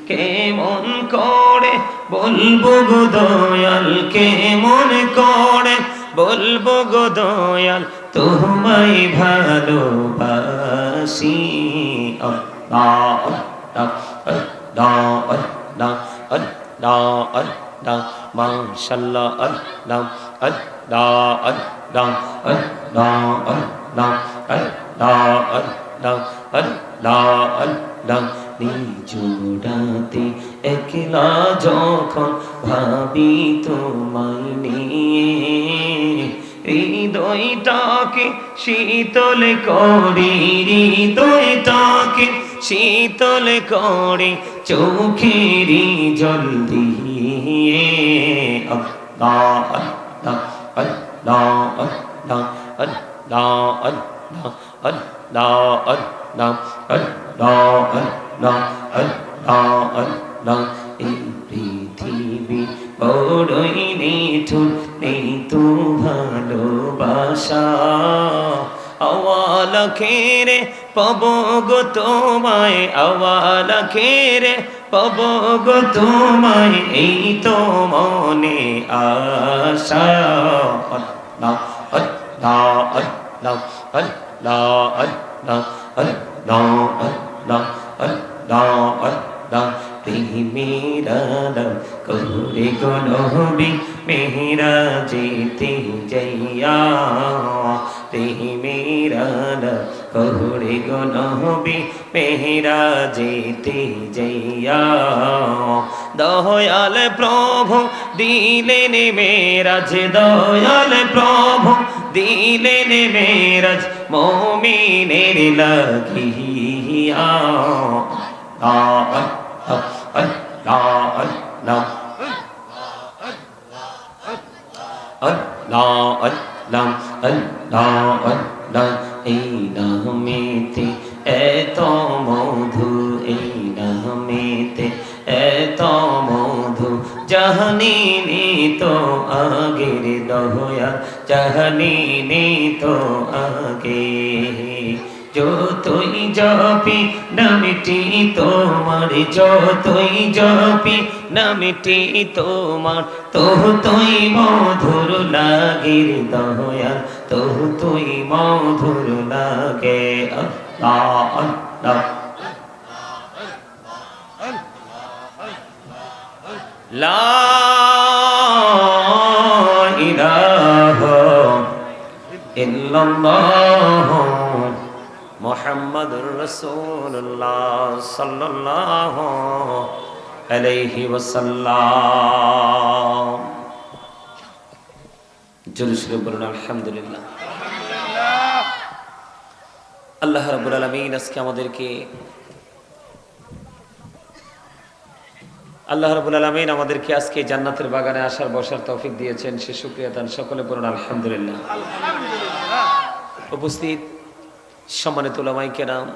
কেমন করে বলবো গো দয়াল, কেমন করে বলবো গো দয়াল, তোমায় ভালোবাসি। আল্লাহ আল্লাহ আল্লাহ আল্লাহ আল্লাহ মাশাআল্লাহ আল্লাহ আল্লাহ আল্লাহ আল্লাহ আল্লাহ আল্লাহ আল্লাহ আল্লাহ আল্লাহ। নিজুড়াতে একলা যখন ভাবি তোমায় নিয়ে, হৃদয়টাকে শীতল করি, হৃদয়টাকে শীতল করে চোখেরই জল দিয়ে। আল্লাহ আল্লাহ আল্লাহ আল্লাহ আল্লাহ আল্লাহ আল্লাহ আল্লাহ আল্লাহ আল্লাহ আল্লাহ আল্লাহ। এই পৃথিবী বড়ই নিঠুর, নেই তো ভালোবাসা। আওয়ালা খেরে পাবো গো তোমায়, আওয়ালা খেরে পাবো গো তোমায়, এই তো মনে আশা। আল্লাহ আল্লাহ আল্লাহ আল্লাহ আল্লাহ আল্লাহ আল্লাহ আল্লাহ আল্লাহ। প্রেমেরা করে গো নবী মেরাজেতে যাইয়া, প্রেমেরা করে গো নবী মেরাজেতে যাইয়া। দয়াল প্রভু দিলেন মেরাজ, দয়াল প্রভু দিলেন মেরাজ, মুমিনের লাগিয়া। এই নামেতে এত মধু, এই নামেতে এত মধু, জাহানিনি তো আগের দয়াল, জাহানিনি তো আগে। যতই জপি নামটি তোমার, যতই জপি নামটি তোমার, ততই মধুর লাগে দয়াল, ততই মধুর লাগে। আল্লাহ আল্লাহ লা ইলাহা ইল্লাল্লাহ মুহাম্মাদুর রাসূলুল্লাহ সাল্লাল্লাহু আলাইহি ওয়াসাল্লাম। জোরে সোরে বলুন আলহামদুলিল্লাহ। আল্লাহ রাব্বুল আলামিন আজকে আমাদেরকে, আল্লাহ রাব্বুল আলামিন আমাদেরকে আজকে জান্নাতের বাগানে আসার বসার তৌফিক দিয়েছেন, সে শুকরিয়া দান সকলে বলুন আলহামদুলিল্লাহ। উপস্থিত সম্মানিত উলামায়ে কেরাম,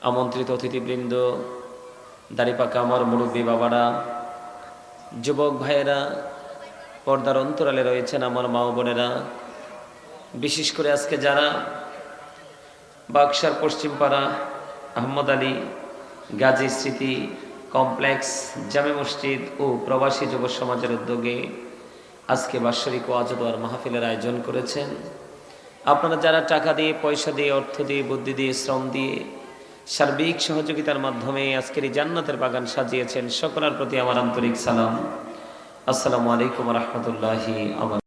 আমন্ত্রিত অতিথিবৃন্দ, দাড়িপাকা আমার মুরব্বী বাবারা, যুবক ভাইয়েরা, পর্দার অন্তরালে রয়েছেন আমার মা ও বোনেরা, বিশেষ করে আজকে যারা বাক্সার পশ্চিমপাড়া আহমদ আলী গাজী স্মৃতি কমপ্লেক্স জামে মসজিদ ও প্রবাসী যুব সমাজের উদ্যোগে আজকে বাৎসরিক ওয়াজ ও দোয়ার মাহফিলের আয়োজন করেছেন। আপনারা যারা টাকা দিয়ে, পয়সা দিয়ে, অর্থ দিয়ে, বুদ্ধি দিয়ে, শ্রম দিয়ে, সার্বিক সহযোগিতার মাধ্যমে আজকের এই জান্নাতের বাগান সাজিয়েছেন, সকলের প্রতি আমার আন্তরিক সালাম। আসসালামু আলাইকুম ওয়া রাহমাতুল্লাহি ওয়া বারাকাতুহু।